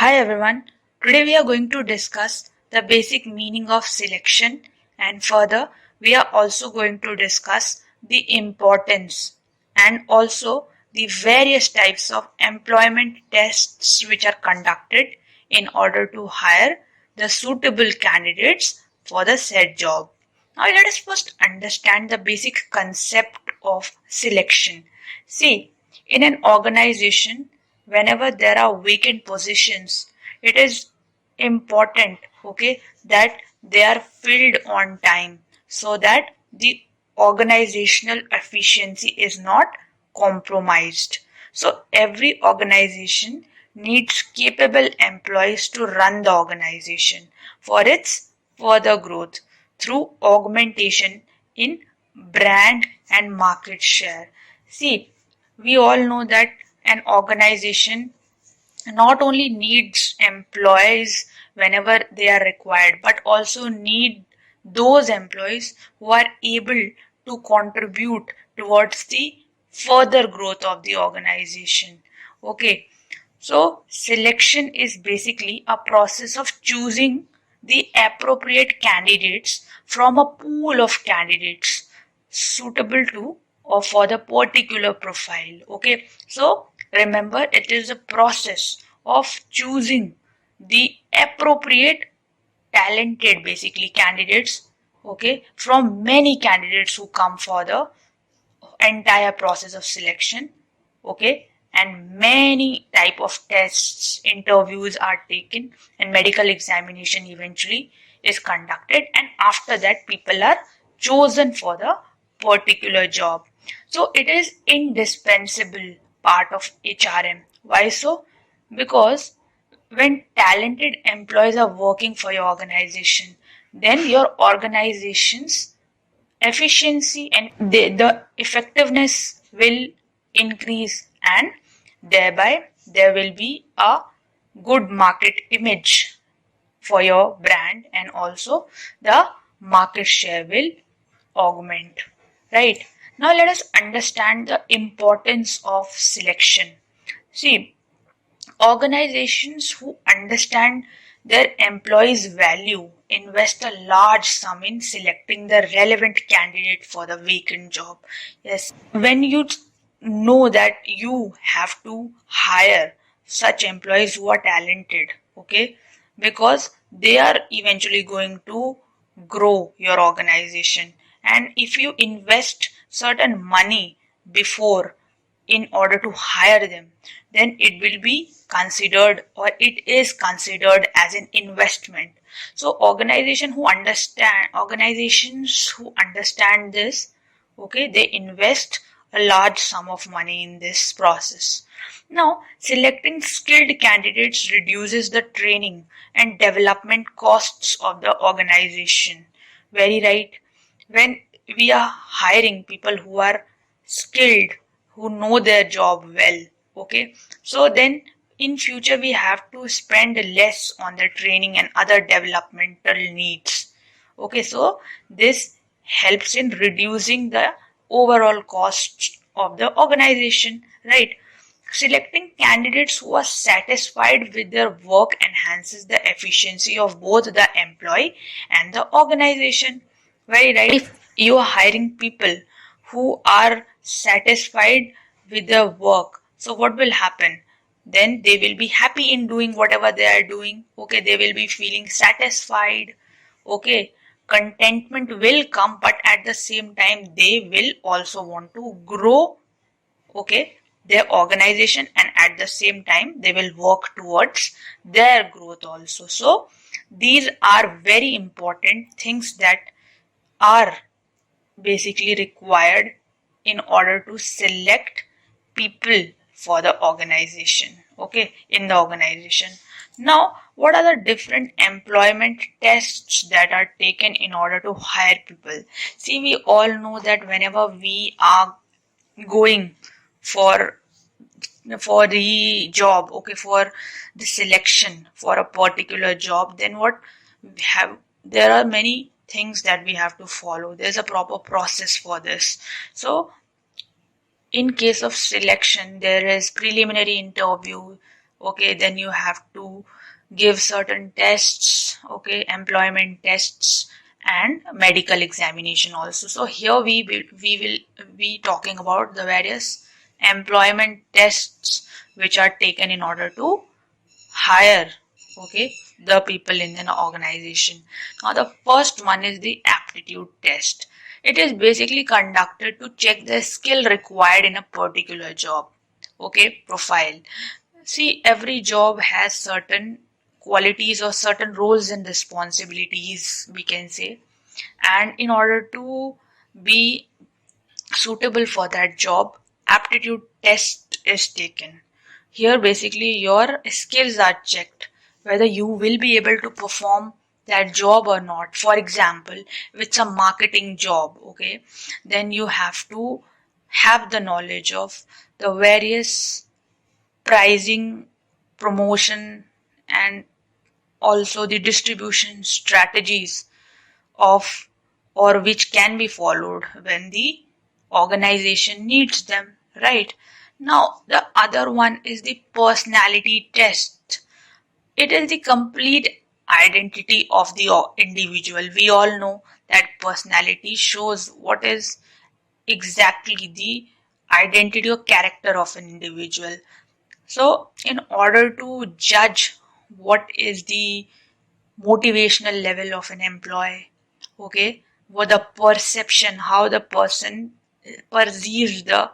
Hi everyone, today we are going to discuss the basic meaning of selection, and further we are also going to discuss the importance and also the various types of employment tests which are conducted in order to hire the suitable candidates for the said job. Now let us first understand the basic concept of selection. See, in an organization, whenever there are vacant positions, it is important, that they are filled on time so that the organizational efficiency is not compromised. So every organization needs capable employees to run the organization for its further growth through augmentation in brand and market share. See, we all know that an organization not only needs employees whenever they are required, but also need those employees who are able to contribute towards the further growth of the organization. Okay, so selection is basically a process of choosing the appropriate candidates from a pool of candidates suitable to or for the particular profile. Okay, so remember, it is a process of choosing the appropriate talented basically candidates, from many candidates who come for the entire process of selection. And many type of tests, interviews are taken, and medical examination eventually is conducted, and after that people are chosen for the particular job. So it is indispensable part of HRM. Why so? Because when talented employees are working for your organization, then your organization's efficiency and the effectiveness will increase, and thereby there will be a good market image for your brand, and also the market share will augment. Right, now let us understand the importance of selection. See, organizations who understand their employees' value invest a large sum in selecting the relevant candidate for the vacant job. Yes, when you know that you have to hire such employees who are talented, because they are eventually going to grow your organization. And if you invest certain money before in order to hire them, then it will be considered, or it is considered, as an investment. So organizations who understand this, they invest a large sum of money in this process. Now, selecting skilled candidates reduces the training and development costs of the organization. Very right. When we are hiring people who are skilled, who know their job well, so then in future we have to spend less on the training and other developmental needs. So this helps in reducing the overall cost of the organization, right? Selecting candidates who are satisfied with their work enhances the efficiency of both the employee and the organization. Very right. If you are hiring people who are satisfied with their work, so what will happen? Then they will be happy in doing whatever they are doing. They will be feeling satisfied. Contentment will come, but at the same time they will also want to grow their organization, and at the same time they will work towards their growth also. So these are very important things that are basically required in order to select people for the organization, in the organization. Now, what are the different employment tests that are taken in order to hire people? See, we all know that whenever we are going for the job, for the selection for a particular job, then what we have, there are many things that we have to follow. There's a proper process for this. So in case of selection, there is preliminary interview, Okay, then you have to give certain tests, okay, employment tests and medical examination also. So here we will be talking about the various employment tests which are taken in order to hire, okay, the people in an organization. Now the first one is the aptitude test. It is basically conducted to check the skill required in a particular job, okay, profile. See, every job has certain qualities or certain roles and responsibilities, we can say, and in order to be suitable for that job, aptitude test is taken. Here basically your skills are checked, whether you will be able to perform that job or not. For example, if it's a marketing job, okay, then you have to have the knowledge of the various pricing, promotion, and also the distribution strategies of or which can be followed when the organization needs them, right? Now the other one is the personality test. It is the complete identity of the individual. We all know that personality shows what is exactly the identity or character of an individual. So in order to judge what is the motivational level of an employee, okay, what the perception, how the person perceives the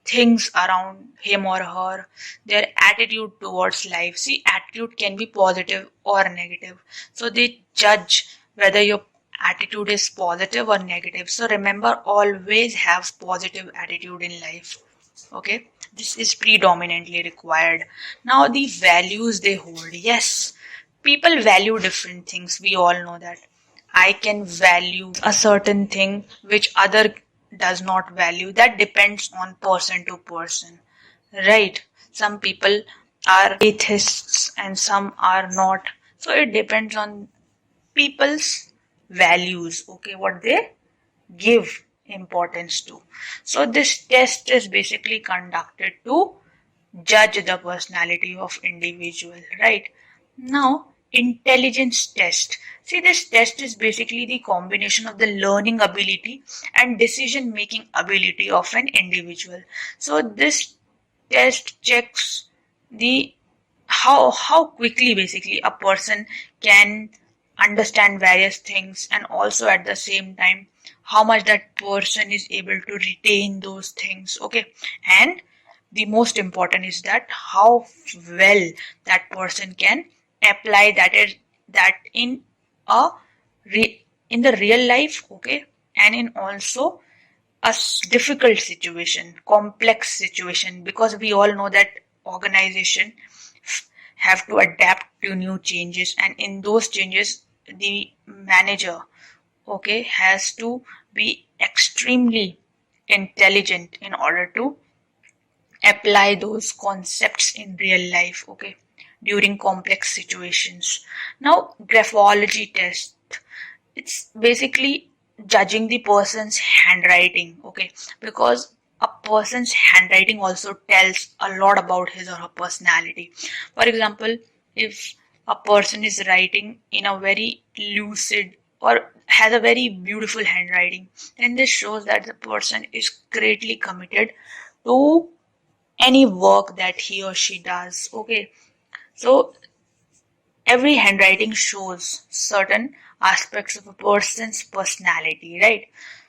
things around him or her, their attitude towards life. See, attitude can be positive or negative, so they judge whether your attitude is positive or negative. So remember, always have positive attitude in life, okay. This is predominantly required. Now the values they hold, yes, people value different things, we all know that. I can value a certain thing which other does not value. That depends on person to person, right? Some people are atheists and some are not, so it depends on people's values, okay, what they give importance to. So this test is basically conducted to judge the personality of individual, right? Now intelligence test. See, this test is basically the combination of the learning ability and decision making ability of an individual. So this test checks the how quickly basically a person can understand various things, and also at the same time how much that person is able to retain those things, okay. And the most important is that how well that person can apply that in a in the real life, okay, and in also a difficult situation, complex situation, because we all know that organization have to adapt to new changes, and in those changes the manager, okay, has to be extremely intelligent in order to apply those concepts in real life, okay, during complex situations. Now graphology test, it's basically judging the person's handwriting, okay, because a person's handwriting also tells a lot about his or her personality. For example, if a person is writing in a very lucid or has a very beautiful handwriting, then this shows that the person is greatly committed to any work that he or she does, okay. So every handwriting shows certain aspects of a person's personality, right?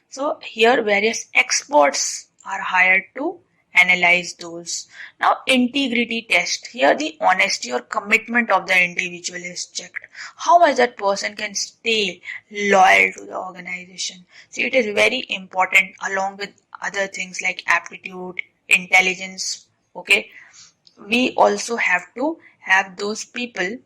So here various experts are hired to analyze those. Now integrity test, here the honesty or commitment of the individual is checked. How much that person can stay loyal to the organization. See, it is very important along with other things like aptitude, intelligence, okay. We also have to have those people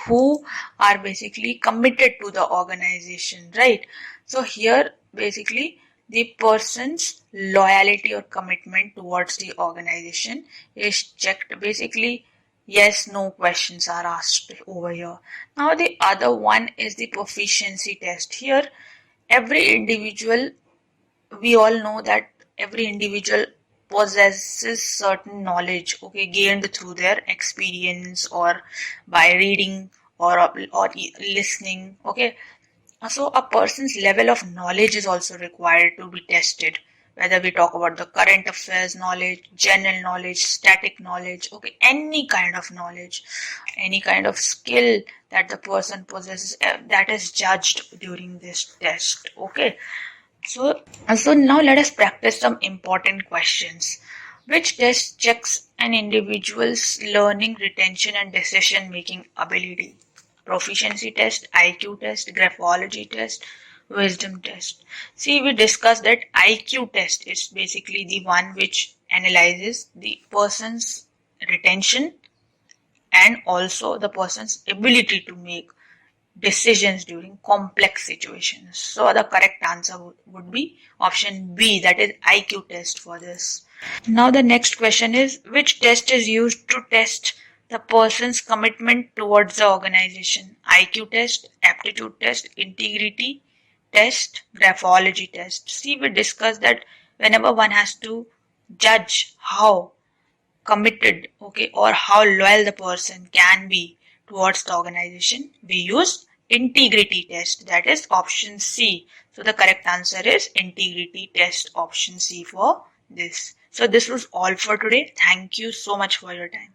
who are basically committed to the organization, right? So here basically the person's loyalty or commitment towards the organization is checked. Basically, yes, no questions are asked over here. Now the other one is the proficiency test. Here every individual, we all know that every individual possesses certain knowledge, okay, gained through their experience or by reading or listening, okay. So a person's level of knowledge is also required to be tested. Whether we talk about the current affairs knowledge, general knowledge, static knowledge, okay, any kind of knowledge, any kind of skill that the person possesses, that is judged during this test, okay. So now let us practice some important questions. Which test checks an individual's learning, retention, and decision making ability? Proficiency test, IQ test, graphology test, wisdom test. See, we discussed that IQ test is basically the one which analyzes the person's retention and also the person's ability to make decisions during complex situations. So the correct answer would be option B, that is IQ test for this. Now the next question is, which test is used to test the person's commitment towards the organization? IQ test, aptitude test, integrity test, graphology test. See, we discussed that whenever one has to judge how committed, okay, or how loyal the person can be towards the organization, we use integrity test, that is option C. So the correct answer is integrity test, option C for this. So this was all for today. Thank you so much for your time.